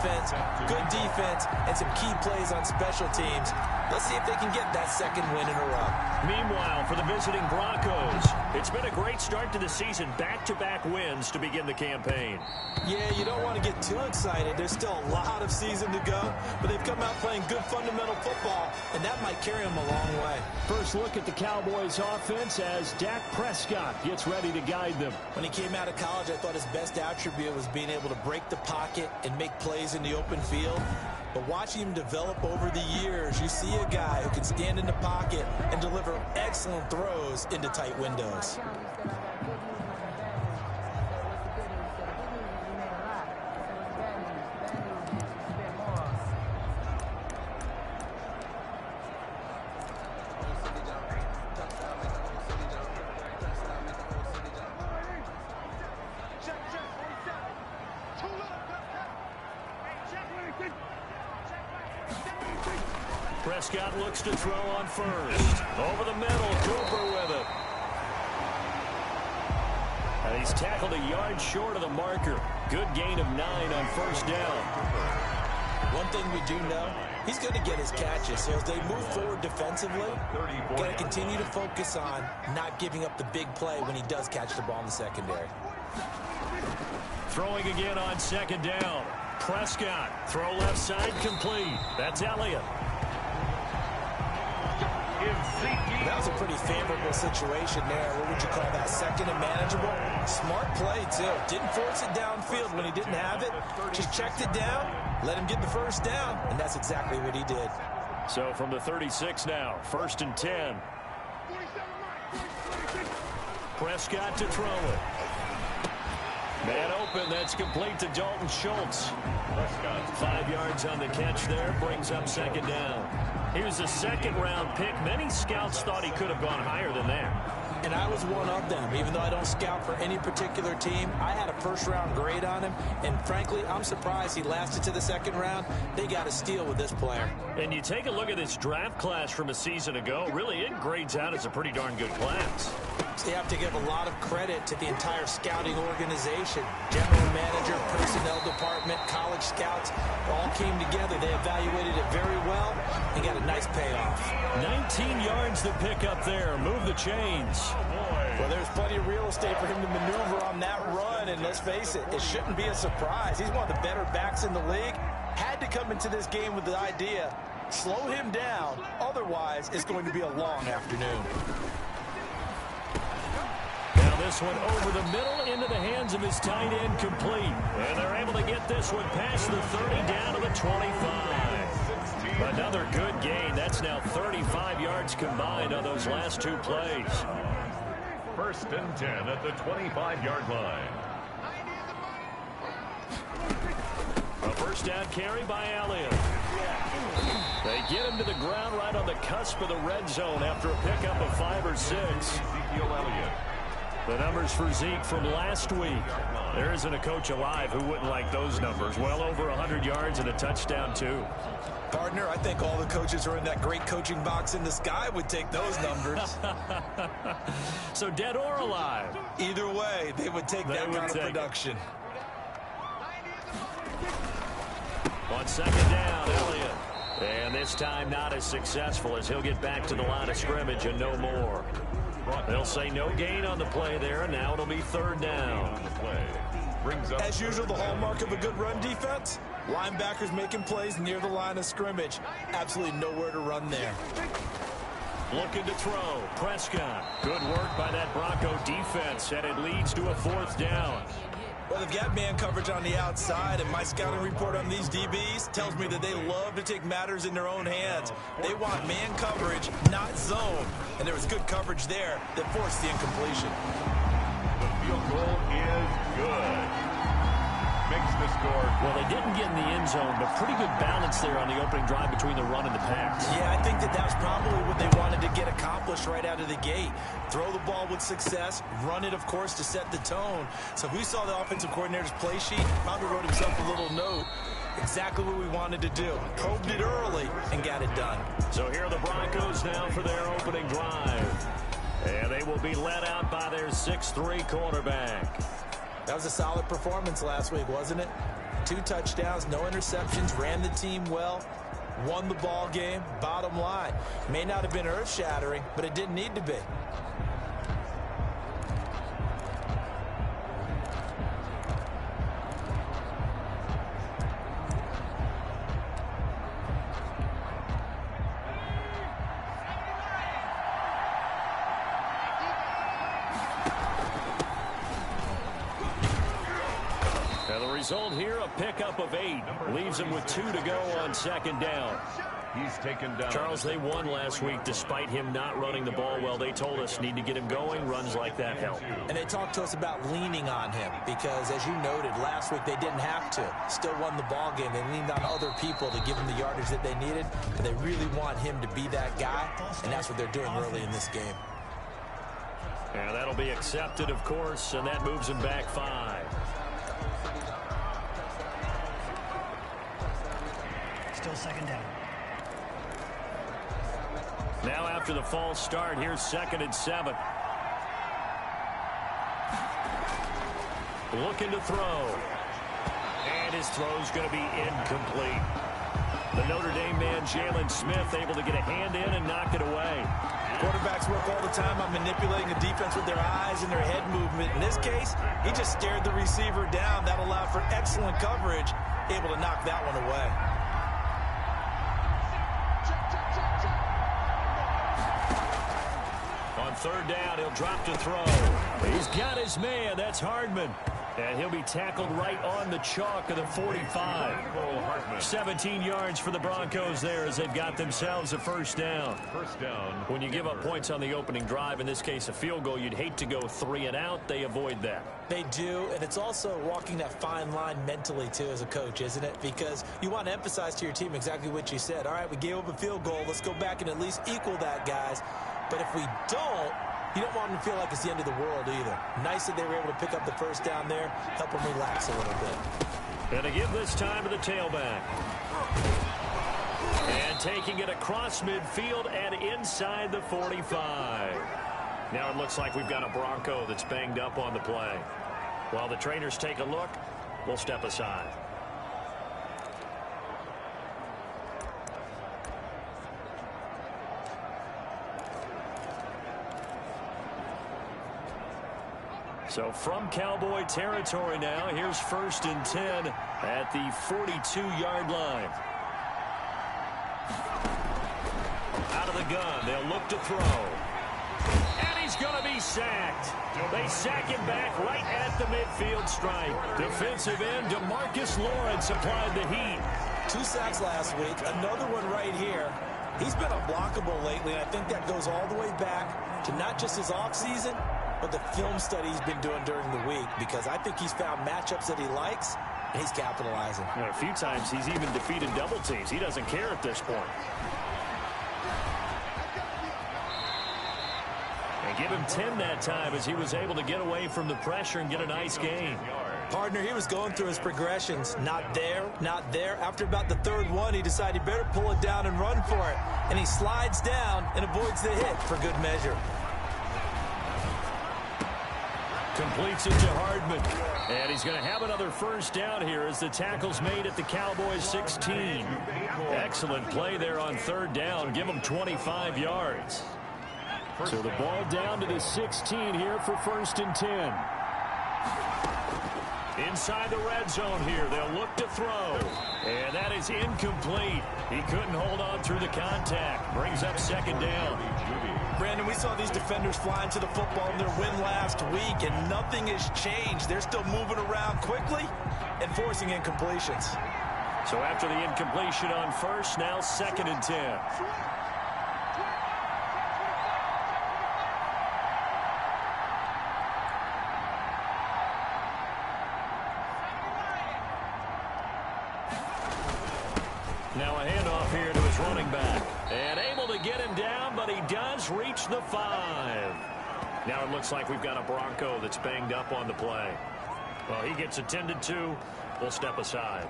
offense, good defense, and some key plays on special teams. Let's see if they can get that second win in a row. Meanwhile, for the visiting Broncos, it's been a great start to the season. Back-to-back wins to begin the campaign. Yeah, you don't want to get too excited. There's still a lot of season to go, but they've come out playing good fundamental football, and that might carry them a long way. First look at the Cowboys offense as Dak Prescott gets ready to guide them. When he came out of college, I thought his best attribute was being able to break the pocket and make plays in the open field. But watching him develop over the years, you see a guy who can stand in the pocket and deliver excellent throws into tight windows. Prescott looks to throw on first. Over the middle, Cooper with it. And he's tackled a yard short of the marker. Good gain of 9 on first down. One thing we do know, he's going to get his catches. So as they move forward defensively, got to continue to focus on not giving up the big play when he does catch the ball in the secondary. Throwing again on second down. Prescott, throw left side, complete. That's Elliott. That was a pretty favorable situation there. What would you call that? Second and manageable? Smart play, too. Didn't force it downfield when he didn't have it. Just checked it down, let him get the first down, and that's exactly what he did. So from the 36 now, 1st and 10. Prescott to throw it. Man open, that's complete to Dalton Schultz. 5 yards on the catch there, brings up second down. Here's a second-round pick. Many scouts thought he could have gone higher than that. And I was one of them. Even though I don't scout for any particular team, I had a first-round grade on him. And frankly, I'm surprised he lasted to the second round. They got a steal with this player. And you take a look at this draft class from a season ago, really it grades out as a pretty darn good class. So you have to give a lot of credit to the entire scouting organization. General manager, personnel department, college scouts, all came together. They evaluated it very well and got a nice payoff. 19 yards to pick up there. Move the chains. Well, there's plenty of real estate for him to maneuver on that run, and let's face it, it shouldn't be a surprise. He's one of the better backs in the league. Had to come into this game with the idea, slow him down, otherwise it's going to be a long afternoon. Now this one over the middle into the hands of his tight end, complete. And they're able to get this one past the 30 down to the 25. Another good gain. That's now 35 yards combined on those last 2 plays. 1st and 10 at the 25-yard line. A first down carry by Elliott. They get him to the ground right on the cusp of the red zone after a pickup of 5 or 6. Ezekiel Elliott. The numbers for Zeke from last week. There isn't a coach alive who wouldn't like those numbers. Well over 100 yards and a touchdown, too. Partner, I think all the coaches who are in that great coaching box in the sky would take those numbers. So dead or alive? Either way, they would take that kind of production. On second down, Elliott. And this time not as successful as he'll get back to the line of scrimmage and no more. They'll say no gain on the play there, and now it'll be 3rd down. As usual, the hallmark of a good run defense, linebackers making plays near the line of scrimmage. Absolutely nowhere to run there. Looking to throw. Prescott. Good work by that Bronco defense, and it leads to a 4th down. Well, they've got man coverage on the outside, and my scouting report on these DBs tells me that they love to take matters in their own hands. They want man coverage, not zone. And there was good coverage there that forced the incompletion. The field goal is good. Makes the score. Well, they didn't get in the end zone, but pretty good balance there on the opening drive between the run and the pass. Yeah, I think that was probably what they wanted to get accomplished right out of the gate. Throw the ball with success, run it, of course, to set the tone. So we saw the offensive coordinator's play sheet, probably wrote himself a little note. Exactly what we wanted to do. Probed it early and got it done. So here are the Broncos now for their opening drive. And they will be led out by their 6'3" quarterback. That was a solid performance last week, wasn't it? 2 touchdowns, no interceptions, ran the team well, won the ball game. Bottom line, may not have been earth-shattering, but it didn't need to be. Result here, a pickup of 8. Leaves him with 2 to go on 2nd down. He's taken down. Charles, they won last week despite him not running the ball well. They told us need to get him going. Runs like that help. And they talked to us about leaning on him because, as you noted, last week they didn't have to. Still won the ball game. They leaned on other people to give them the yardage that they needed, but they really want him to be that guy, and that's what they're doing early in this game. And that'll be accepted, of course, and that moves him back 5. Still 2nd down. Now after the false start, here's 2nd and 7. Looking to throw. And his throw's going to be incomplete. The Notre Dame man, Jalen Smith, able to get a hand in and knock it away. Quarterbacks work all the time on manipulating the defense with their eyes and their head movement. In this case, he just stared the receiver down. That allowed for excellent coverage, able to knock that one away. On 3rd down, he'll drop to throw. He's got his man. That's Hardman. And he'll be tackled right on the chalk of the 45. 17 yards for the Broncos there as they've got themselves a 1st down. When you give up points on the opening drive, in this case a field goal, you'd hate to go 3 and out. They avoid that. They do, and it's also walking that fine line mentally, too, as a coach, isn't it? Because you want to emphasize to your team exactly what you said. All right, we gave up a field goal. Let's go back and at least equal that, guys. But if we don't, you don't want them to feel like it's the end of the world either. Nice that they were able to pick up the 1st down there, help them relax a little bit. And to give this time to the tailback. And taking it across midfield and inside the 45. Now it looks like we've got a Bronco that's banged up on the play. While the trainers take a look, we'll step aside. So from Cowboy territory now, here's 1st and 10 at the 42-yard line. Out of the gun, they'll look to throw. And he's going to be sacked. They sack him back right at the midfield stripe. Defensive end, DeMarcus Lawrence applied the heat. 2 sacks last week, another one right here. He's been unblockable lately, and I think that goes all the way back to not just his offseason, but the film study he's been doing during the week, because I think he's found matchups that he likes, and he's capitalizing. And a few times he's even defeated double teams. He doesn't care at this point. And give him 10 that time as he was able to get away from the pressure and get a nice gain. Partner, he was going through his progressions. Not there, not there. After about the 3rd one, he decided he better pull it down and run for it. And he slides down and avoids the hit for good measure. Completes it to Hardman. And he's going to have another 1st down here as the tackle's made at the Cowboys 16. Excellent play there on 3rd down. Give them 25 yards. So the ball down to the 16 here for 1st and 10. Inside the red zone here. They'll look to throw. And that is incomplete. He couldn't hold on through the contact. Brings up 2nd down. Brandon, we saw these defenders flying to the football in their win last week, and nothing has changed. They're still moving around quickly and forcing incompletions. So after the incompletion on 1st, now 2nd and 10. Now a handoff here to his running back. And able to get him down, but he does reach the 5. Now it looks like we've got a Bronco that's banged up on the play. Well, he gets attended to. We'll step aside.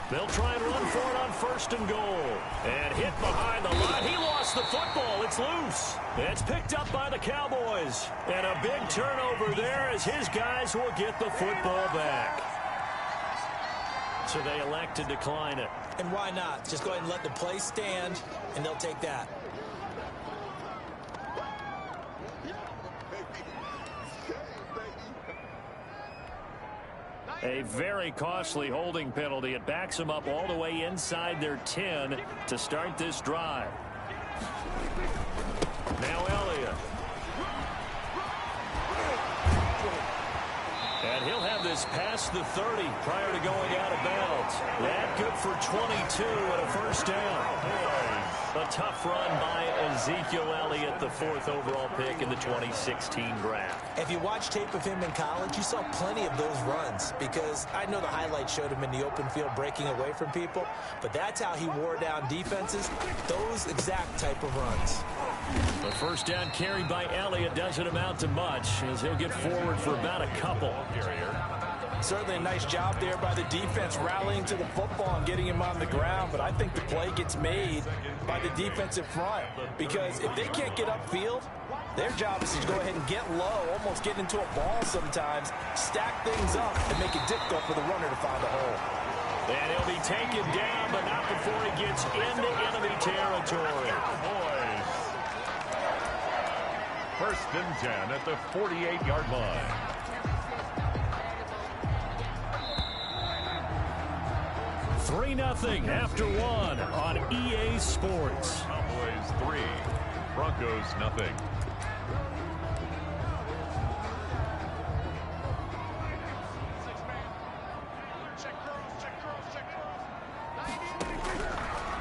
They'll try and run for it on 1st and goal. And hit behind the line. He lost the football. It's loose. It's picked up by the Cowboys. And a big turnover there as his guys will get the football back. So they elect to decline it. And why not? Just go ahead and let the play stand, and they'll take that. A very costly holding penalty. It backs them up all the way inside their 10 to start this drive. Now Elliott. And he'll have this past the 30 prior to going out of bounds. That good for 22 and a 1st down. A tough run by Ezekiel Elliott, the 4th overall pick in the 2016 draft. If you watch tape of him in college, you saw plenty of those runs because I know the highlights showed him in the open field breaking away from people, but that's how he wore down defenses, those exact type of runs. The 1st down carried by Elliott doesn't amount to much as he'll get forward for about a couple. Certainly a nice job there by the defense rallying to the football and getting him on the ground, but I think the play gets made by the defensive front because if they can't get upfield, their job is to go ahead and get low, almost get into a ball sometimes, stack things up, and make it difficult for the runner to find a hole. And he'll be taken down, but not before he gets into enemy territory. Boys. 1st and 10 at the 48-yard line. Three 3-0 after 1 on EA Sports. Cowboys 3, Broncos nothing.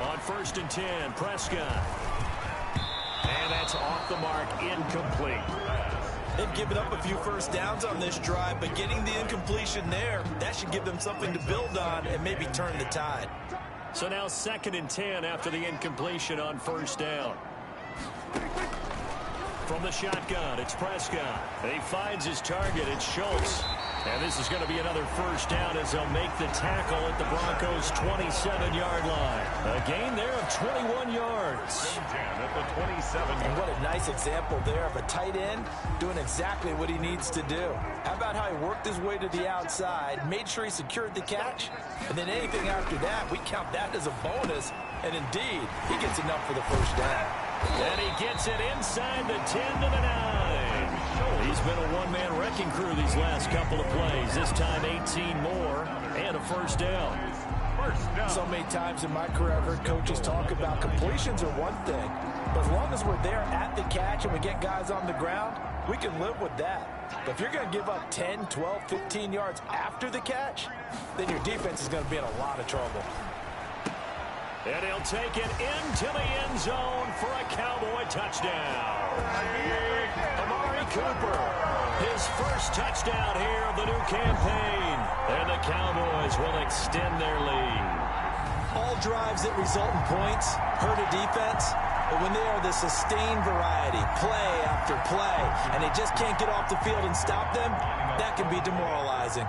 On 1st and 10, Prescott. And that's off the mark, incomplete. They've given up a few 1st downs on this drive, but getting the incompletion there, that should give them something to build on and maybe turn the tide. So now 2nd and 10 after the incompletion on 1st down. From the shotgun, it's Prescott. He finds his target, it's Schultz. And this is going to be another 1st down as they'll make the tackle at the Broncos' 27-yard line. A gain there of 21 yards. At the 27. And what a nice example there of a tight end doing exactly what he needs to do. How about how he worked his way to the outside, made sure he secured the catch, and then anything after that, we count that as a bonus. And indeed, he gets enough for the 1st down. And he gets it inside the 10 to the 9. He's been a one-man wrecking crew these last couple of plays. This time 18 more and a 1st down. So many times in my career I've heard coaches talk about completions are one thing, but as long as we're there at the catch and we get guys on the ground, we can live with that. But if you're going to give up 10, 12, 15 yards after the catch, then your defense is going to be in a lot of trouble. And he'll take it into the end zone for a Cowboy touchdown. Amari Cooper, his 1st touchdown here of the new campaign. And the Cowboys will extend their lead. All drives that result in points hurt a defense, but when they are the sustained variety, play after play, and they just can't get off the field and stop them, that can be demoralizing.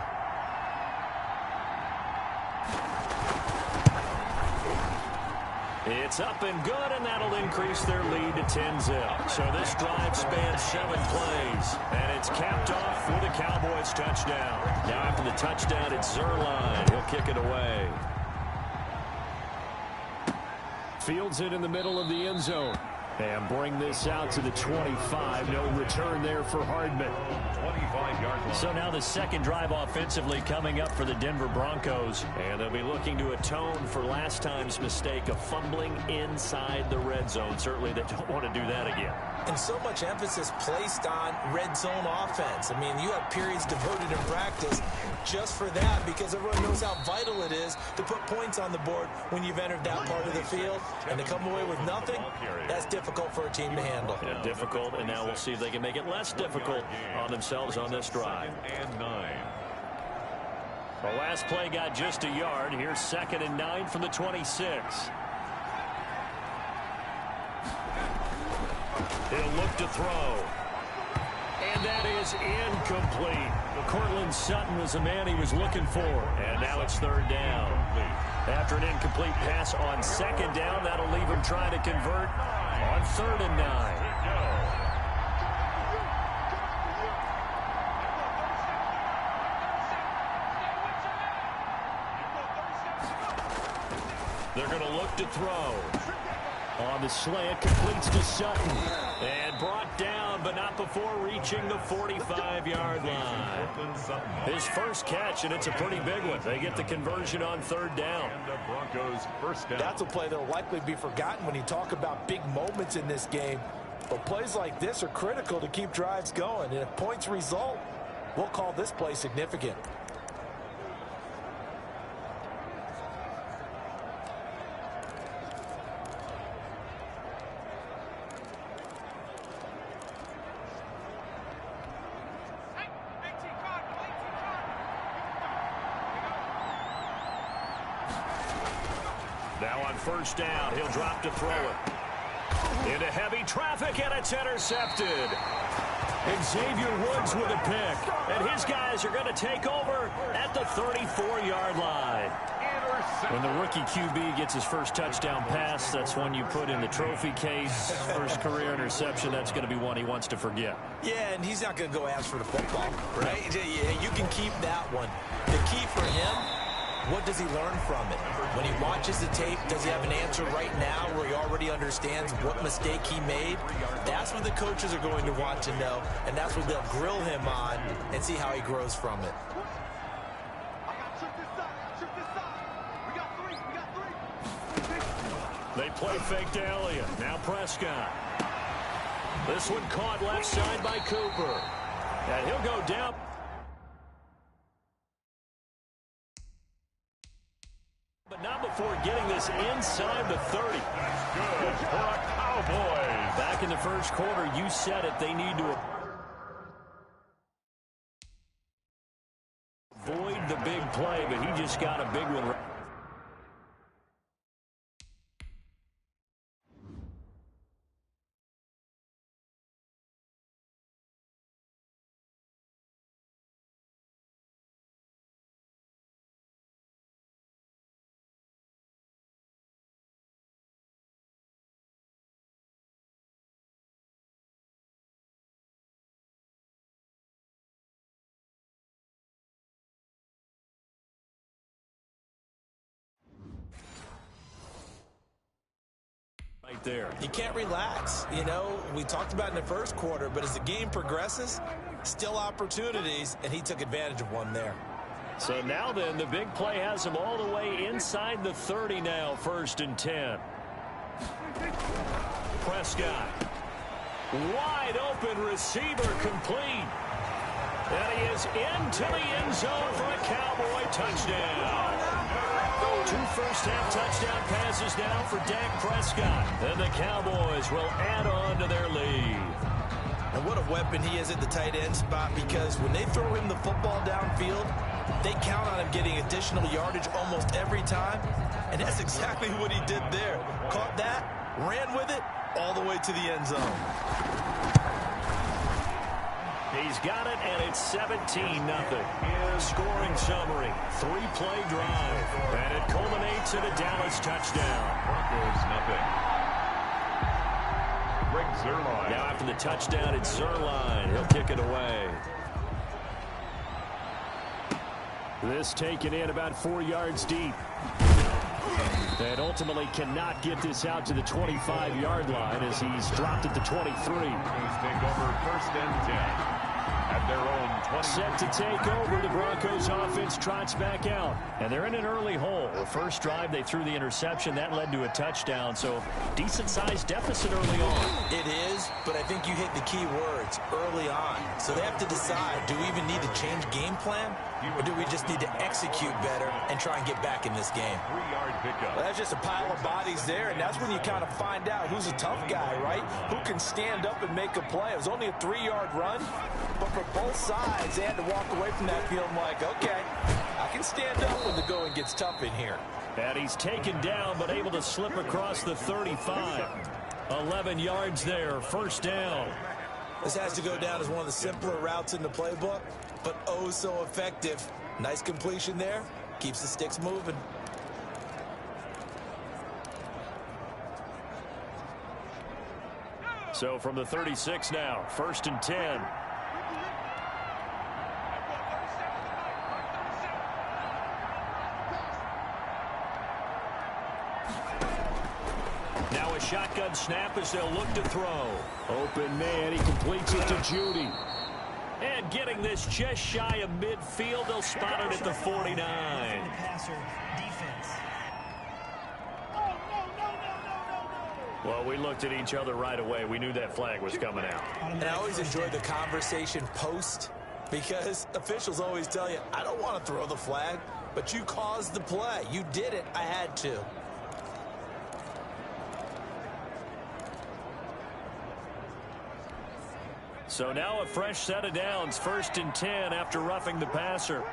It's up and good, and that'll increase their lead to 10-0. So this drive spans 7 plays, and it's capped off with a Cowboys touchdown. Now after the touchdown, it's Zerline. He'll kick it away. Fields it in the middle of the end zone. And bring this out to the 25. No return there for Hardman. 25-yard line. So now the 2nd drive offensively coming up for the Denver Broncos. And they'll be looking to atone for last time's mistake of fumbling inside the red zone. Certainly they don't want to do that again. And so much emphasis placed on red zone offense. I mean, you have periods devoted in practice just for that because everyone knows how vital it is to put points on the board when you've entered that part of the field. And to come away with nothing, that's difficult for a team to handle. Yeah, difficult, and now we'll see if they can make it less difficult on themselves on this drive. And 9. The last play got just a yard. Here's 2nd and 9 from the 26. He'll look to throw. And that is incomplete. Cortland Sutton was the man he was looking for. And now it's third down. After an incomplete pass on second down, that'll leave him trying to convert on 3rd and 9. They're going to look to throw. On the slant, completes to Sutton. And brought down, but not before reaching the 45-yard line. His first catch, and it's a pretty big one. They get the conversion on 3rd down. And the Broncos first down. That's a play that will likely be forgotten when you talk about big moments in this game. But plays like this are critical to keep drives going. And if points result, we'll call this play significant. Now on first down, he'll drop to throw it. Into heavy traffic, and it's intercepted. And Xavier Woods with a pick. And his guys are going to take over at the 34-yard line. When the rookie QB gets his first touchdown pass, that's one you put in the trophy case. First career interception, that's going to be one he wants to forget. Yeah, and he's not going to go ask for the football, right? Yeah, you can keep that one. The key for him, what does he learn from it? When he watches the tape, does he have an answer right now where he already understands what mistake he made? That's what the coaches are going to want to know, and that's what they'll grill him on and see how he grows from it. They play fake to Elliott. Now Prescott. This one caught left side by Cooper. And he'll go down. But not before getting this inside the 30. Good for the Cowboys. Back in the first quarter, you said it. They need to avoid the big play, but he just got a big one. Right there. You can't relax. You know, we talked about in the first quarter, but as the game progresses, still opportunities, and he took advantage of one there. So now then, the big play has him all the way inside the 30 now, 1st and 10. Prescott. Wide open receiver complete. And he is into the end zone for a Cowboy touchdown. 2 first-half touchdown passes now for Dak Prescott. And the Cowboys will add on to their lead. And what a weapon he is at the tight end spot, because when they throw him the football downfield, they count on him getting additional yardage almost every time. And that's exactly what he did there. Caught that, ran with it, all the way to the end zone. He's got it, and it's 17-0. Scoring summary, 3-play drive. And it culminates in a Dallas touchdown. Broncos nothing. Greg Zuerlein. Now after the touchdown, it's Zuerlein. He'll kick it away. This taken in about 4 yards deep. And ultimately cannot get this out to the 25-yard line as he's dropped at the 23. Broncos take over 1st and 10. At their own 20. Set to take over, the Broncos offense trots back out. And they're in an early hole. The first drive, they threw the interception. That led to a touchdown. So decent-sized deficit early on. It is, but I think you hit the key words, early on. So they have to decide, do we even need to change game plan? Or do we just need to execute better and try and get back in this game? 3-yard pickup. Well, that's just a pile of bodies there, and that's when you kind of find out who's a tough guy, right? Who can stand up and make a play. It was only a 3-yard run, but for both sides, they had to walk away from that feeling like, okay, I can stand up when the going gets tough in here. And he's taken down, but able to slip across the 35. 11 yards there, 1st down. This has to go down as one of the simpler routes in the playbook, but oh so effective. Nice completion there. Keeps the sticks moving. So from the 36 now, 1st and 10. Now a shotgun snap as they'll look to throw. Open man, he completes it to Judy. And getting this just shy of midfield, they'll spot it at the 49. Well, we looked at each other right away. We knew that flag was coming out. And I always enjoy the conversation post, because officials always tell you, I don't want to throw the flag, but you caused the play. You did it. I had to. So now a fresh set of downs, 1st and 10 after roughing the passer.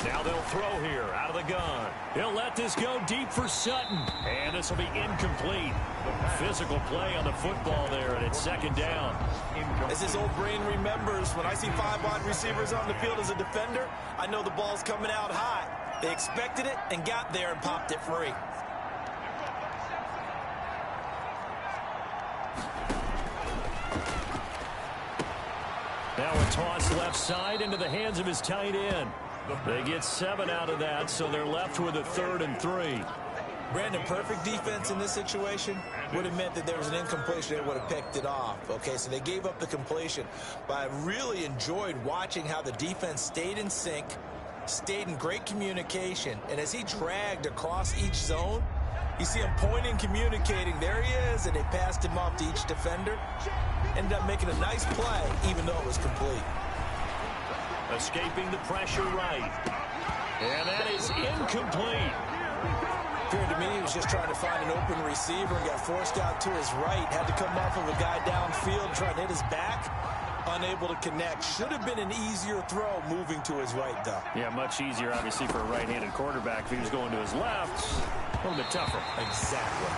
Now they'll throw here out of the gun. He'll let this go deep for Sutton. And this will be incomplete. Physical play on the football there, and it's 2nd down. As his old brain remembers, when I see 5 wide receivers on the field as a defender, I know the ball's coming out high. They expected it and got there and popped it free. Now a toss left side into the hands of his tight end. They get 7 out of that, so they're left with a 3rd and 3. Brandon, perfect defense in this situation would have meant that there was an incompletion. They would have picked it off. Okay, so they gave up the completion. But I really enjoyed watching how the defense stayed in sync, stayed in great communication. And as he dragged across each zone, you see him pointing, communicating. There he is, and they passed him off to each defender. Ended up making a nice play, even though it was complete. Escaping the pressure right. And that is incomplete. Appeared to me he was just trying to find an open receiver and got forced out to his right. Had to come off of a guy downfield, trying to hit his back. Unable to connect. Should have been an easier throw moving to his right, though. Yeah, much easier, obviously, for a right-handed quarterback. If he was going to his left, a little bit tougher. Exactly.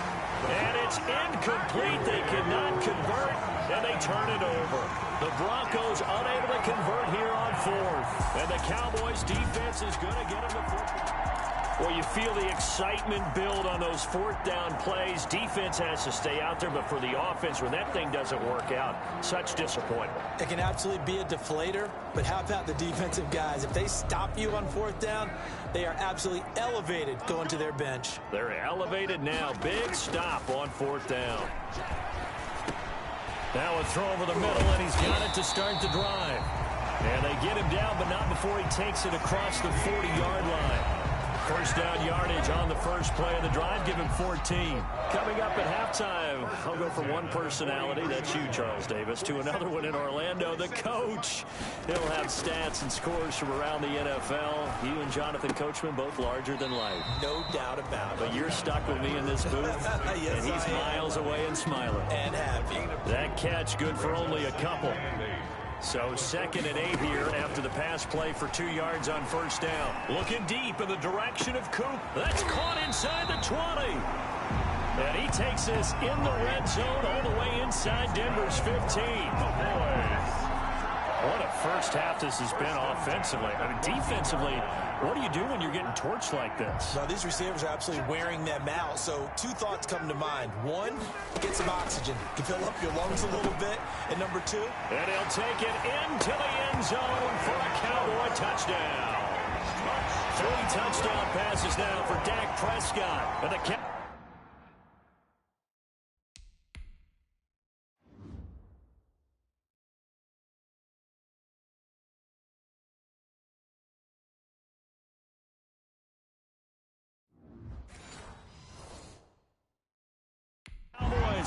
And it's incomplete. They cannot convert, and they turn it over. The Broncos unable to convert here on 4th. And the Cowboys' defense is going to get them the 4th. Well, you feel the excitement build on those 4th down plays. Defense has to stay out there, but for the offense, when that thing doesn't work out, such disappointment. It can absolutely be a deflator, but how about the defensive guys? If they stop you on 4th down, they are absolutely elevated going to their bench. They're elevated now. Big stop on 4th down. Now a throw over the middle, and he's got it to start the drive. And they get him down, but not before he takes it across the 40-yard line. 1st down yardage on the first play of the drive. Give him 14. Coming up at halftime, I'll go from one personality, that's you, Charles Davis, to another one in Orlando, the coach. He'll have stats and scores from around the NFL. You and Jonathan Coachman, both larger than life. No doubt about it. But you're stuck with me in this booth. Yes, and he's miles away and smiling. And happy. That catch good for only a couple. So 2nd and 8 here after the pass play for 2 yards on 1st down. Looking deep in the direction of Coop. That's caught inside the 20. And he takes this in the red zone all the way inside Denver's 15. What a first half this has been offensively. I mean, defensively, what do you do when you're getting torched like this? Now, these receivers are absolutely wearing them out. So 2 thoughts come to mind. 1, get some oxygen. You fill up your lungs a little bit. And number 2. And he'll take it into the end zone for a Cowboy touchdown. 3 touchdown passes now for Dak Prescott. And the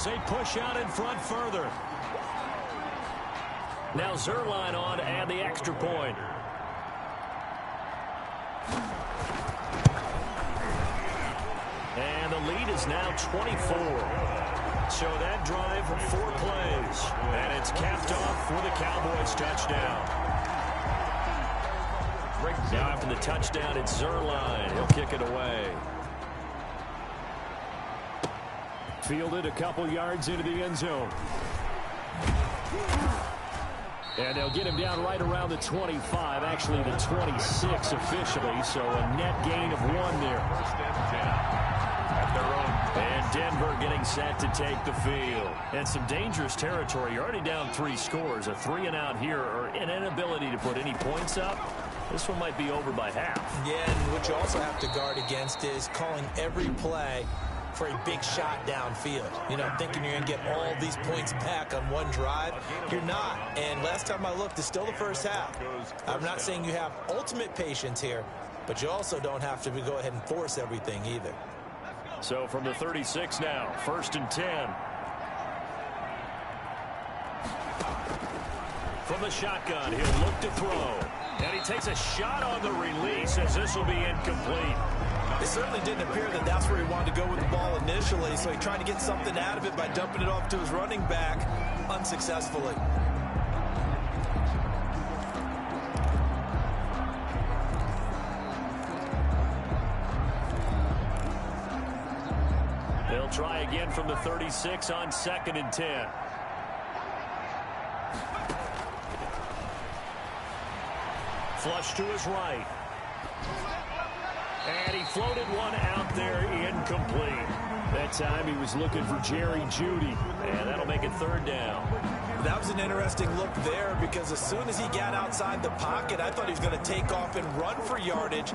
they push out in front further. Now Zerline on and the extra point. And the lead is now 24. So that drive, 4 plays. And it's capped off with a Cowboys touchdown. Now after the touchdown, it's Zerline. He'll kick it away. Fielded a couple yards into the end zone. And they'll get him down right around the 25, actually the 26 officially, so a net gain of 1 there. First and 10 at their own. And Denver getting set to take the field. And some dangerous territory. You're already down 3 scores. A 3-and-out here, or an inability to put any points up. This one might be over by half. Yeah, and what you also have to guard against is calling every play for a big shot downfield. You know, thinking you're going to get all these points back on one drive. You're not. And last time I looked, it's still the first half. I'm not saying you have ultimate patience here, but you also don't have to go ahead and force everything either. So from the 36 now, 1st and 10. From the shotgun, he'll look to throw. And he takes a shot on the release as this will be incomplete. It certainly didn't appear that that's where he wanted to go with the ball initially, so he tried to get something out of it by dumping it off to his running back unsuccessfully. They'll try again from the 36 on 2nd and 10. Flush to his right. And he floated one out there, incomplete. That time he was looking for Jerry Jeudy, and that'll make it 3rd down. That was an interesting look there because as soon as he got outside the pocket, I thought he was going to take off and run for yardage.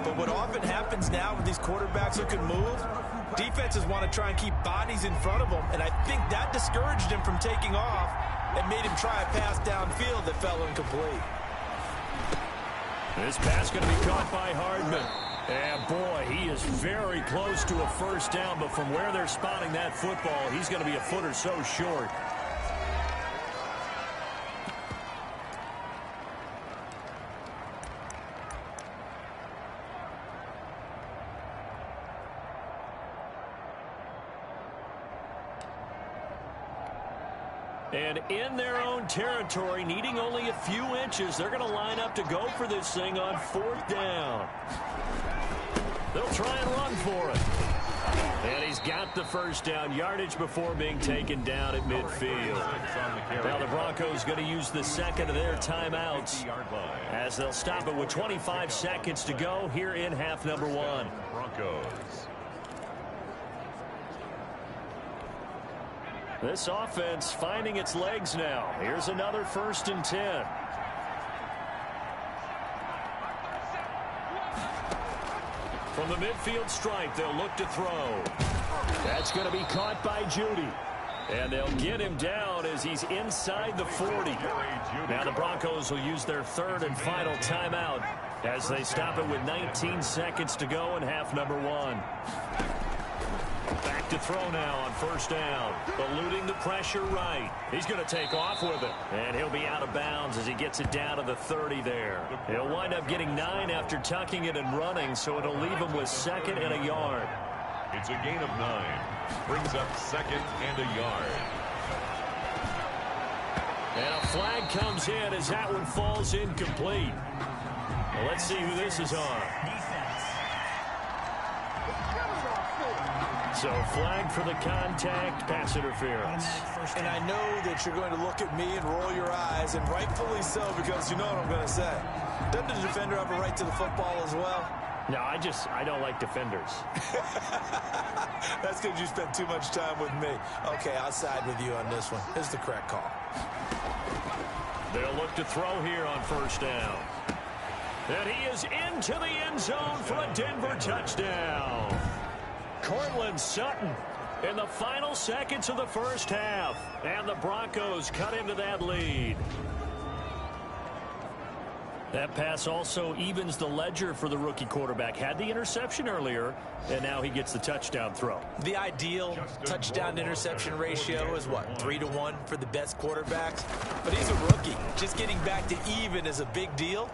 But what often happens now with these quarterbacks who can move, defenses want to try and keep bodies in front of them, and I think that discouraged him from taking off and made him try a pass downfield that fell incomplete. This pass going to be caught by Hardman. And boy, he is very close to a 1st down, but from where they're spotting that football, he's going to be a foot or so short. And in their own territory, needing only a few inches, they're going to line up to go for this thing on 4th down. They'll try and run for it. And he's got the 1st down yardage before being taken down at midfield. Now the Broncos going to use the 2nd of their timeouts as they'll stop it with 25 seconds to go here in half number 1. Broncos. This offense finding its legs now. Here's another 1st and 10. From the midfield stripe, they'll look to throw. That's going to be caught by Jeudy. And they'll get him down as he's inside the 40. Now the Broncos will use their 3rd and final timeout as they stop it with 19 seconds to go in half number 1. Back to throw now on 1st down. Eluding the pressure right. He's going to take off with it. And he'll be out of bounds as he gets it down to the 30 there. He'll wind up getting 9 after tucking it and running, so it'll leave him with 2nd and a yard. It's a gain of 9. Brings up 2nd and a yard. And a flag comes in as that one falls incomplete. Well, let's see who this is on. So flag for the contact, pass interference. And I know that you're going to look at me and roll your eyes, and rightfully so, because you know what I'm going to say. Doesn't the defender have a right to the football as well? No, I don't like defenders. That's because you spent too much time with me. Okay, I'll side with you on this one. This is the correct call. They'll look to throw here on 1st down. And he is into the end zone for a Denver touchdown. Cortland Sutton in the final seconds of the 1st half. And the Broncos cut into that lead. That pass also evens the ledger for the rookie quarterback. Had the interception earlier, and now he gets the touchdown throw. The ideal touchdown-interception ratio is, what, 3-to-1 for the best quarterbacks? But he's a rookie. Just getting back to even is a big deal.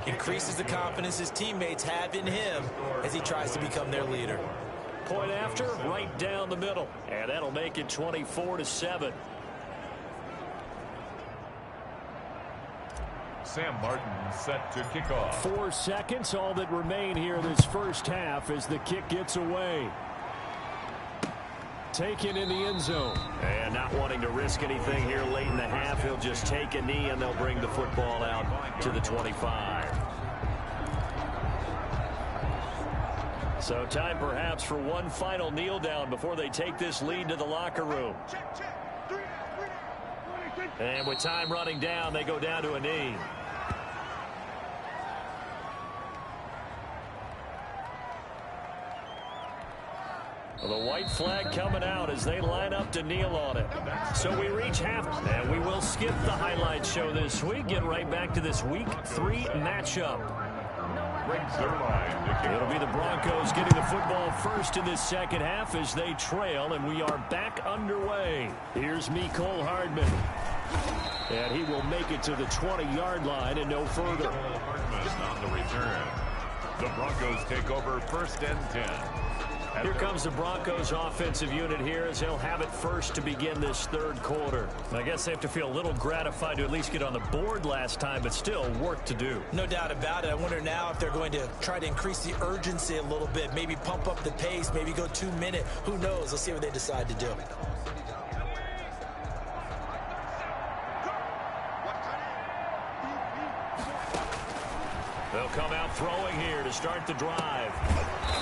Increases the confidence his teammates have in him as he tries to become their leader. Point after, right down the middle. And that'll make it 24-7. Sam Martin set to kick off. 4 seconds, all that remain here this 1st half as the kick gets away. taken in the end zone. And not wanting to risk anything here late in the half, he'll just take a knee, and they'll bring the football out to the 25. So time perhaps for one final kneel down before they take this lead to the locker room. And with time running down, they go down to a knee. The white flag coming out as they line up to kneel on it. So we reach half, and we will skip the highlights show this week. Get right back to this Week 3 matchup. It'll be the Broncos getting the football first in this second half as they trail, and we are back underway. Here's Mecole Hardman. And he will make it to the 20-yard line and no further. On the return. The Broncos take over 1st and 10. Here comes the Broncos offensive unit here as they'll have it first to begin this third quarter. I guess they have to feel a little gratified to at least get on the board last time, but still work to do. No doubt about it. I wonder now if they're going to try to increase the urgency a little bit, maybe pump up the pace, maybe go 2-minute. Who knows? Let's see what they decide to do. They'll come out throwing here to start the drive.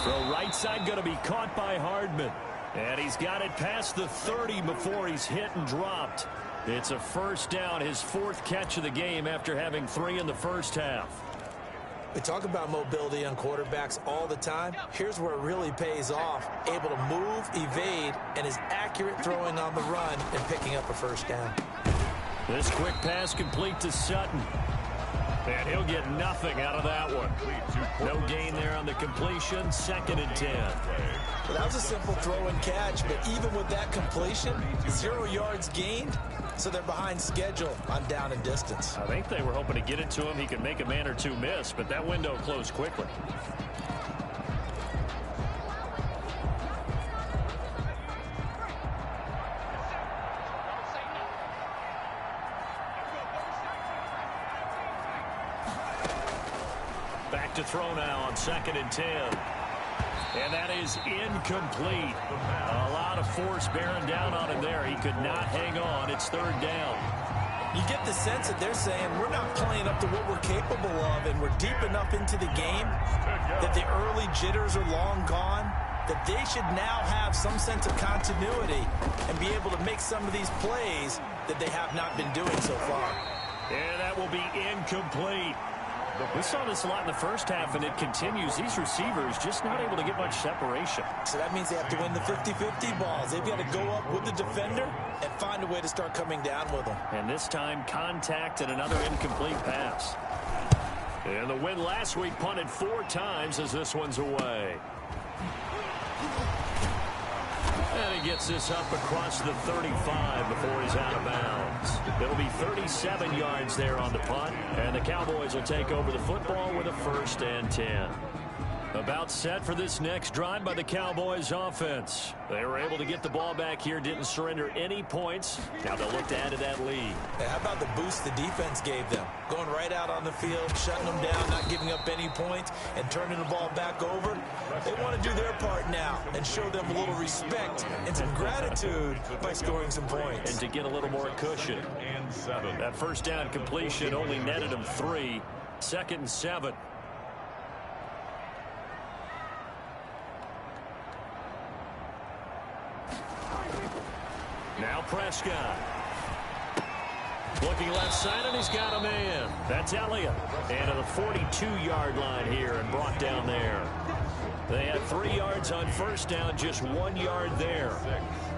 The right side going to be caught by Hardman. And he's got it past the 30 before he's hit and dropped. It's a first down, his 4th catch of the game after having 3 in the first half. We talk about mobility on quarterbacks all the time. Here's where it really pays off. Able to move, evade, and is accurate throwing on the run and picking up a first down. This quick pass complete to Sutton. And he'll get nothing out of that one. No gain there on the completion. 2nd and 10. Well, that was a simple throw and catch, but even with that completion, 0 yards gained, so they're behind schedule on down and distance. I think they were hoping to get it to him. He could make a man or two miss, but that window closed quickly. Back to throw now on 2nd and 10. And that is incomplete. A lot of force bearing down on him there. He could not hang on. It's 3rd down. You get the sense that they're saying we're not playing up to what we're capable of, and we're deep enough into the game that the early jitters are long gone, that they should now have some sense of continuity and be able to make some of these plays that they have not been doing so far. And that will be incomplete. We saw this a lot in the first half, and it continues. These receivers just not able to get much separation. So that means they have to win the 50-50 balls. They've got to go up with the defender and find a way to start coming down with them. And this time, contact and another incomplete pass. And the win last week punted 4 times as this one's away. And he gets this up across the 35 before he's out of bounds. It'll be 37 yards there on the punt, and the Cowboys will take over the football with a 1st and 10. About set for this next drive by the Cowboys offense. They were able to get the ball back here, didn't surrender any points. Now they'll look to add to that lead. How about the boost the defense gave them? Going right out on the field, shutting them down, not giving up any points, and turning the ball back over. They want to do their part now and show them a little respect and some gratitude by scoring some points. And to get a little more cushion. That first down completion only netted them 3. 2nd and 7. Now Prescott. Looking left side, and he's got a man. That's Elliott. And to the 42-yard line here and brought down there. They had 3 yards on first down, just 1 yard there.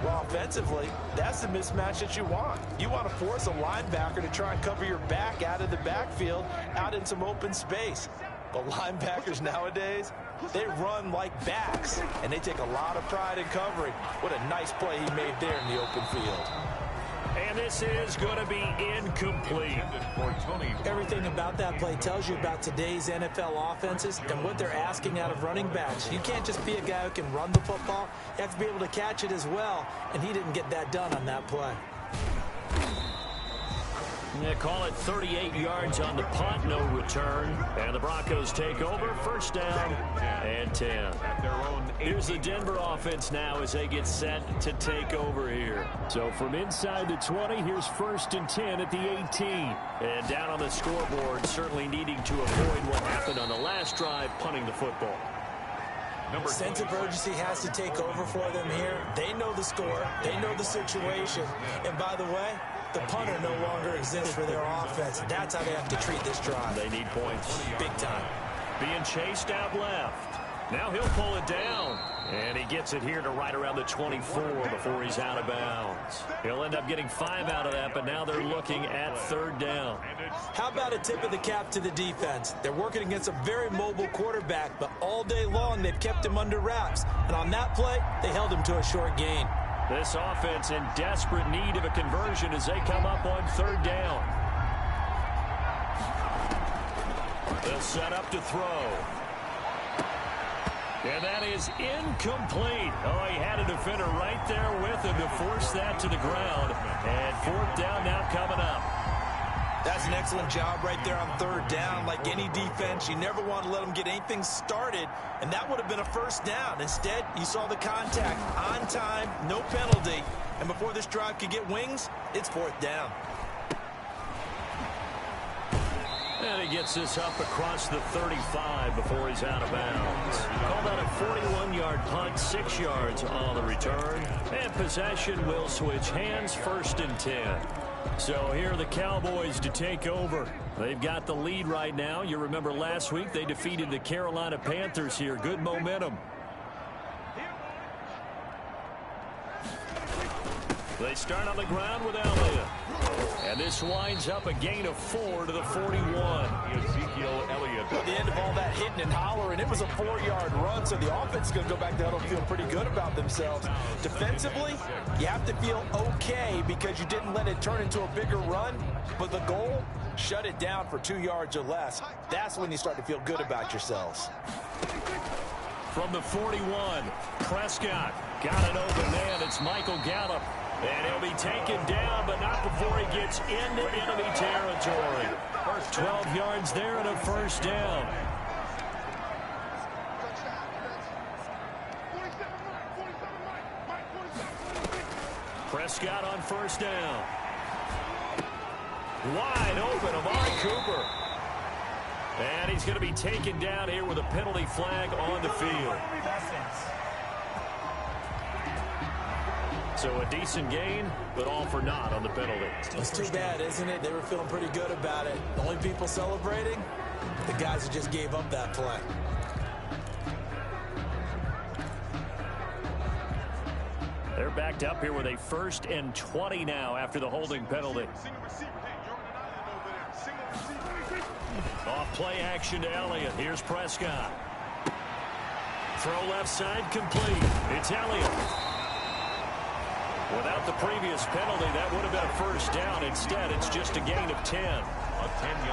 Well, offensively, that's the mismatch that you want. You want to force a linebacker to try and cover your back out of the backfield, out in some open space. But linebackers nowadays, they run like backs, and they take a lot of pride in covering. What a nice play he made there in the open field. And this is going to be incomplete. Everything about that play tells you about today's NFL offenses and what they're asking out of running backs. You can't just be a guy who can run the football. You have to be able to catch it as well, and he didn't get that done on that play. Yeah, call it 38 yards on the punt, no return. And the Broncos take over, first down and 10. Here's the Denver offense now as they get set to take over here. So from inside the 20, here's first and 10 at the 18. And down on the scoreboard, certainly needing to avoid what happened on the last drive, punting the football. Sense of urgency has to take over for them here. They know the score. They know the situation. And by the way, the punter no longer exists for their offense. That's how they have to treat this drive. They need points. Big time. Being chased out left. Now he'll pull it down. And he gets it here to right around the 24 before he's out of bounds. He'll end up getting 5 out of that, but now they're looking at third down. How about a tip of the cap to the defense? They're working against a very mobile quarterback, but all day long they've kept him under wraps. And on that play, they held him to a short gain. This offense in desperate need of a conversion as they come up on third down. They'll set up to throw. And that is incomplete. Oh, he had a defender right there with him to force that to the ground. And fourth down now coming up. That's an excellent job right there on third down. Like any defense, you never want to let them get anything started, and that would have been a first down. Instead, you saw the contact on time, no penalty, and before this drive could get wings, it's fourth down. And he gets this up across the 35 before he's out of bounds. Call that a 41-yard punt, 6 yards on the return. And possession will switch hands, first and 10. So here are the Cowboys to take over. They've got the lead right now. You remember last week they defeated the Carolina Panthers here. Good momentum. They start on the ground with Elliott. And this winds up a gain of 4 to the 41. Ezekiel Elliott. At the end of all that hitting and hollering, it was a 4-yard run, so the offense is going to go back there and feel pretty good about themselves. Defensively, you have to feel okay because you didn't let it turn into a bigger run, but the goal, shut it down for 2 yards or less. That's when you start to feel good about yourselves. From the 41, Prescott got an open man. It's Michael Gallup. And he'll be taken down, but not before he gets into enemy territory. 12 yards there and a first down. Prescott on first down. Wide open, Amari Cooper. And he's going to be taken down here with a penalty flag on the field. So a decent gain, but all for naught on the penalty. It's too bad, isn't it? They were feeling pretty good about it. The only people celebrating, the guys who just gave up that play. They're backed up here with a 1st and 20 now after the holding penalty. Off play action to Elliott. Here's Prescott. Throw left side complete. It's Elliott. Without the previous penalty, that would have been a first down. Instead, it's just a gain of 10.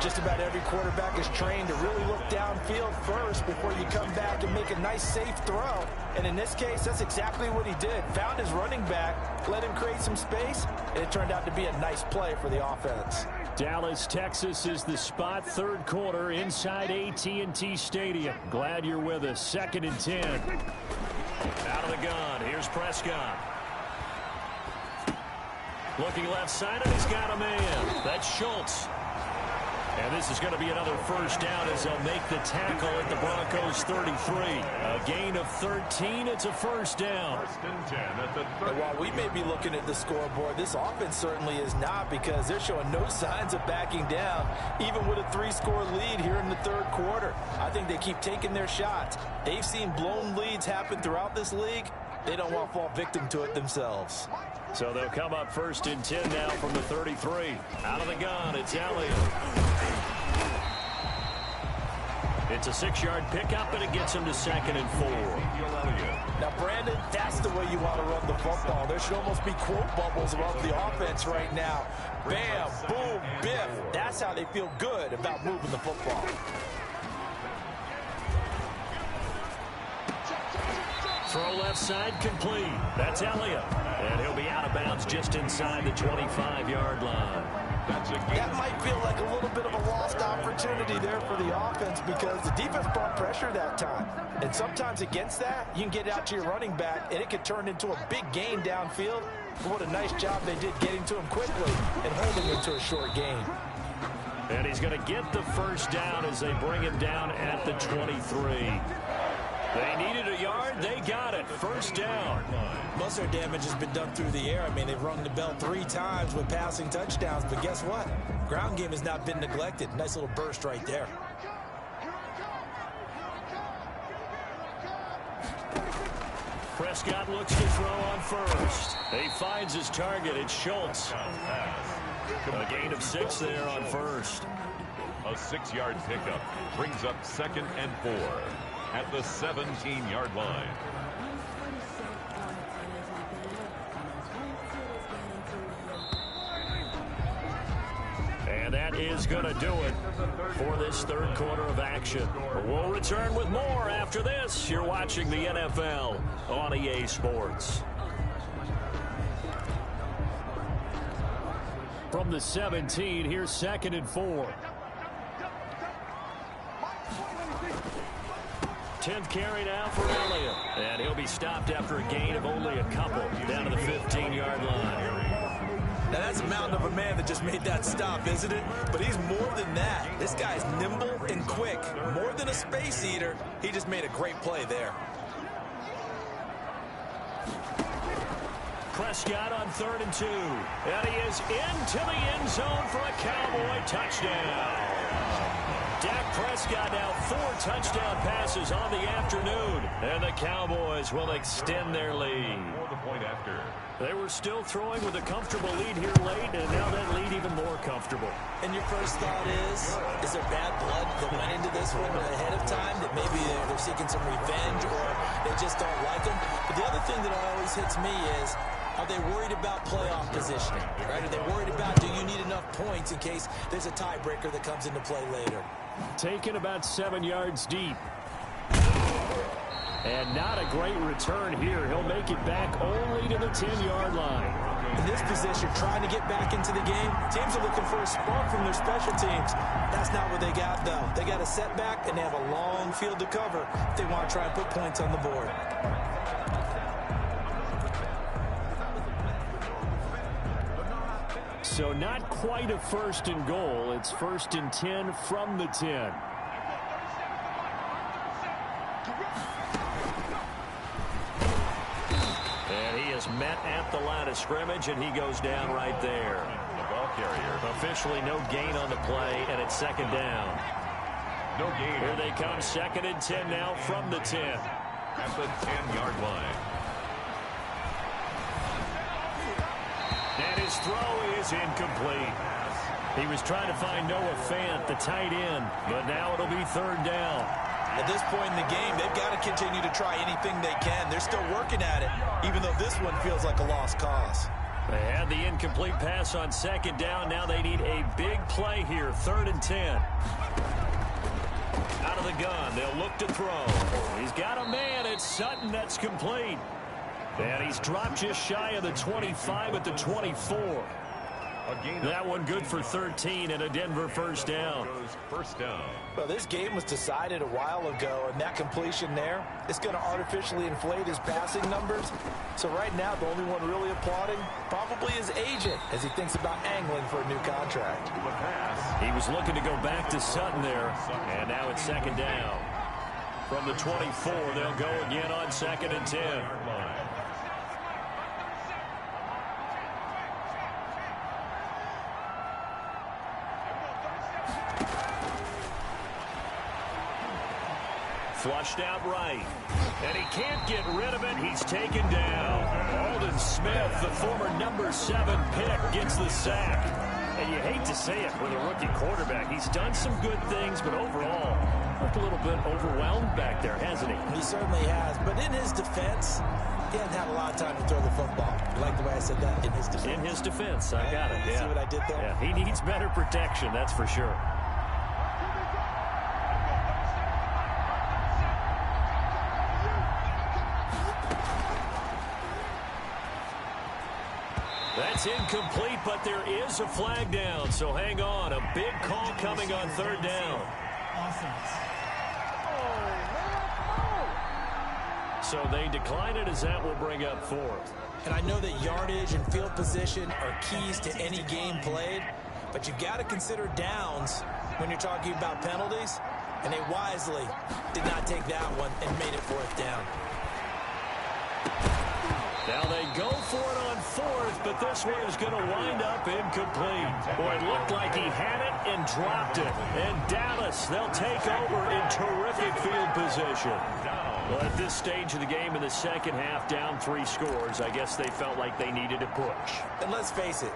Just about every quarterback is trained to really look downfield first before you come back and make a nice, safe throw. And in this case, that's exactly what he did. Found his running back, let him create some space, and it turned out to be a nice play for the offense. Dallas, Texas is the spot. Third quarter inside AT&T Stadium. Glad you're with us. 2nd and 10. Out of the gun. Here's Prescott. Looking left side, and he's got a man. That's Schultz. And this is going to be another first down as they'll make the tackle at the Broncos 33. A gain of 13. It's a first down. And while we may be looking at the scoreboard, this offense certainly is not, because they're showing no signs of backing down, even with a 3-score lead here in the third quarter. I think they keep taking their shots. They've seen blown leads happen throughout this league. They don't want to fall victim to it themselves. So they'll come up 1st and 10 now from the 33. Out of the gun, it's Elliott. It's a 6-yard pickup, and it gets him to 2nd and 4. Now, Brandon, that's the way you want to run the football. There should almost be quote bubbles above the offense right now. Bam, boom, biff. That's how they feel good about moving the football. Throw left side complete. That's Elliott. And he'll be out of bounds just inside the 25-yard line. That's a gain. That might feel like a little bit of a lost opportunity there for the offense because the defense brought pressure that time. And sometimes against that, you can get out to your running back, and it could turn into a big gain downfield. But what a nice job they did getting to him quickly and holding him to a short gain. And he's going to get the first down as they bring him down at the 23. They needed a yard. They got it. First down. Most of their damage has been done through the air. I mean, they've rung the bell 3 times with passing touchdowns. But guess what? Ground game has not been neglected. Nice little burst right there. Prescott looks to throw on first. He finds his target. It's Schultz. A gain of 6 there on first. A 6-yard pickup brings up 2nd and 4 at the 17-yard line. And that is going to do it for this third quarter of action. We'll return with more after this. You're watching the NFL on EA Sports. From the 17, here's 2nd and 4. 10th carry now for Elliott. And he'll be stopped after a gain of only a couple down to the 15-yard line. Now, that's a mountain of a man that just made that stop, isn't it? But he's more than that. This guy's nimble and quick. More than a space eater. He just made a great play there. Prescott on 3rd and 2. And he is into the end zone for a Cowboy touchdown. Dak Prescott now 4 touchdown passes on the afternoon. And the Cowboys will extend their lead. For the point after. They were still throwing with a comfortable lead here late, and now that lead even more comfortable. And your first thought is there bad blood that went into this one ahead of time, that maybe they're seeking some revenge or they just don't like them? But the other thing that always hits me is, are they worried about playoff positioning? Right? Are they worried about, do you need enough points in case there's a tiebreaker that comes into play later? Taken about 7 yards deep. And not a great return here. He'll make it back only to the 10-yard line. In this position, trying to get back into the game, teams are looking for a spark from their special teams. That's not what they got, though. They got a setback, and they have a long field to cover if they want to try and put points on the board. So not quite a 1st and goal. It's 1st and 10 from the 10. Met at the line of scrimmage, and he goes down right there. The ball carrier. Officially no gain on the play, and it's 2nd down. No gain. Here they come, 2nd and 10 now from the 10. At the 10-yard line. And his throw is incomplete. He was trying to find Noah Fant, the tight end, but now it'll be 3rd down. At this point in the game, they've got to continue to try anything they can. They're still working at it, even though this one feels like a lost cause. They had the incomplete pass on 2nd down. Now they need a big play here, 3rd and 10. Out of the gun, they'll look to throw. He's got a man. It's Sutton. That's complete. And he's dropped just shy of the 25 at the 24. That one good for 13 and a Denver first down. First down. Well, this game was decided a while ago, and that completion there is going to artificially inflate his passing numbers. So right now, the only one really applauding probably his agent as he thinks about angling for a new contract. The pass. He was looking to go back to Sutton there, and now it's 2nd down. From the 24, they'll go again on 2nd and 10. Flushed out right. And he can't get rid of it. He's taken down. Aldon Smith, the former number 7 pick, gets the sack. And you hate to say it with a rookie quarterback. He's done some good things, but overall, looked a little bit overwhelmed back there, hasn't he? He certainly has. But in his defense, he hasn't had a lot of time to throw the football. You like the way I said that? In his defense. In his defense. I got it. Yeah. See what I did there? Yeah, he needs better protection, that's for sure. It's incomplete, but there is a flag down. So hang on. A big call coming on third down. Offense. So they decline it as that will bring up fourth. And I know that yardage and field position are keys to any game played, but you've got to consider downs when you're talking about penalties, and they wisely did not take that one and made it fourth down. Now they go for it on fourth, but this one is going to wind up incomplete. Boy, it looked like he had it and dropped it. And Dallas, they'll take over in terrific field position. Well, at this stage of the game in the second half, down 3 scores, I guess they felt like they needed a push. And let's face it,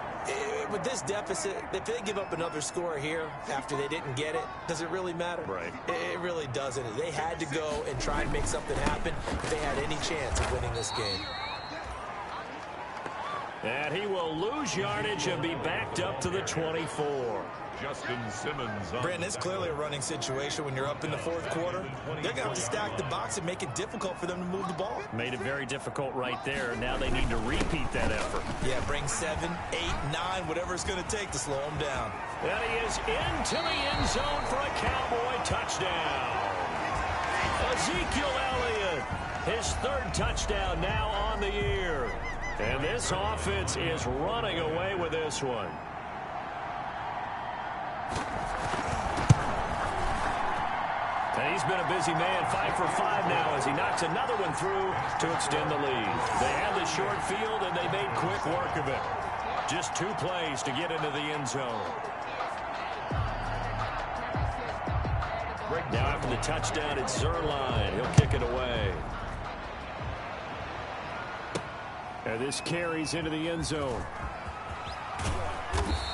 with this deficit, if they give up another score here after they didn't get it, does it really matter? Right. It really doesn't. They had to go and try and make something happen if they had any chance of winning this game. And he will lose yardage and be backed up to the 24. Justin Simmons. Brandon, it's clearly a running situation when you're up in the fourth quarter. They're going to have to stack the box and make it difficult for them to move the ball. Made it very difficult right there. Now they need to repeat that effort. Yeah, bring 7, 8, 9, whatever it's going to take to slow them down. And he is into the end zone for a Cowboy touchdown. Ezekiel Elliott, his 3rd touchdown now on the year. And this offense is running away with this one. And he's been a busy man, 5 for 5 now as he knocks another one through to extend the lead. They had the short field, and they made quick work of it. Just 2 plays to get into the end zone. Now after the touchdown, it's Zerline. He'll kick it away. And this carries into the end zone.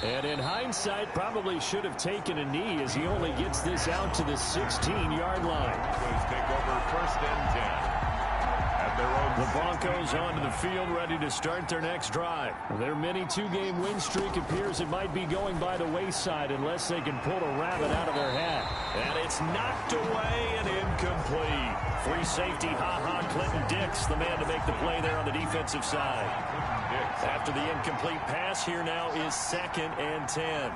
And in hindsight, probably should have taken a knee as he only gets this out to the 16-yard line. Broncos take over 1st and 10. At their own. The Broncos onto the field ready to start their next drive. Their mini 2-game win streak appears it might be going by the wayside unless they can pull a rabbit out of their hat. And it's knocked away and incomplete. Free safety, Clinton Dix, the man to make the play there on the defensive side. After the incomplete pass, here now is 2nd and 10.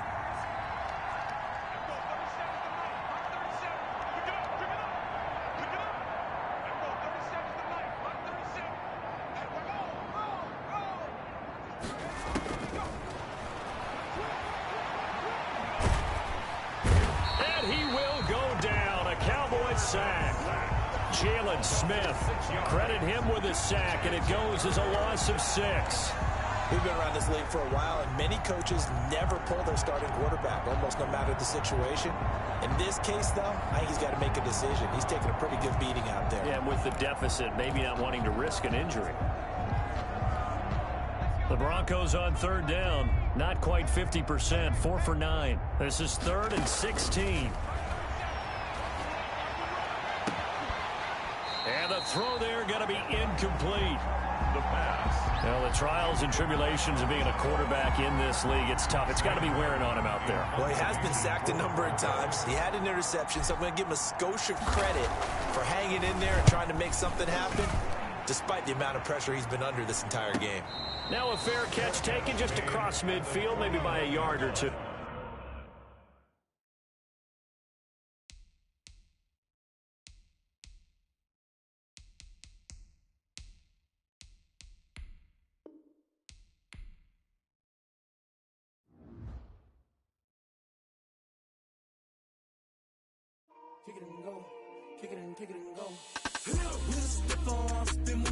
And he will go down. A Cowboy sack. Jalen Smith, credit him with a sack, and it goes as a loss of 6. We've been around this league for a while, and many coaches never pull their starting quarterback, almost no matter the situation. In this case, though, I think he's got to make a decision. He's taking a pretty good beating out there. Yeah, with the deficit, maybe not wanting to risk an injury. The Broncos on 3rd down, not quite 50%, 4 for 9. This is 3rd and 16. And the throw there going to be incomplete. The pass. Well, the trials and tribulations of being a quarterback in this league, it's tough. It's got to be wearing on him out there. Well, he has been sacked a number of times. He had an interception, so I'm going to give him a skosh of credit for hanging in there and trying to make something happen, despite the amount of pressure he's been under this entire game. Now a fair catch taken just across midfield, maybe by a yard or 2. Kick it and go, kick it and go. We'll step off, spin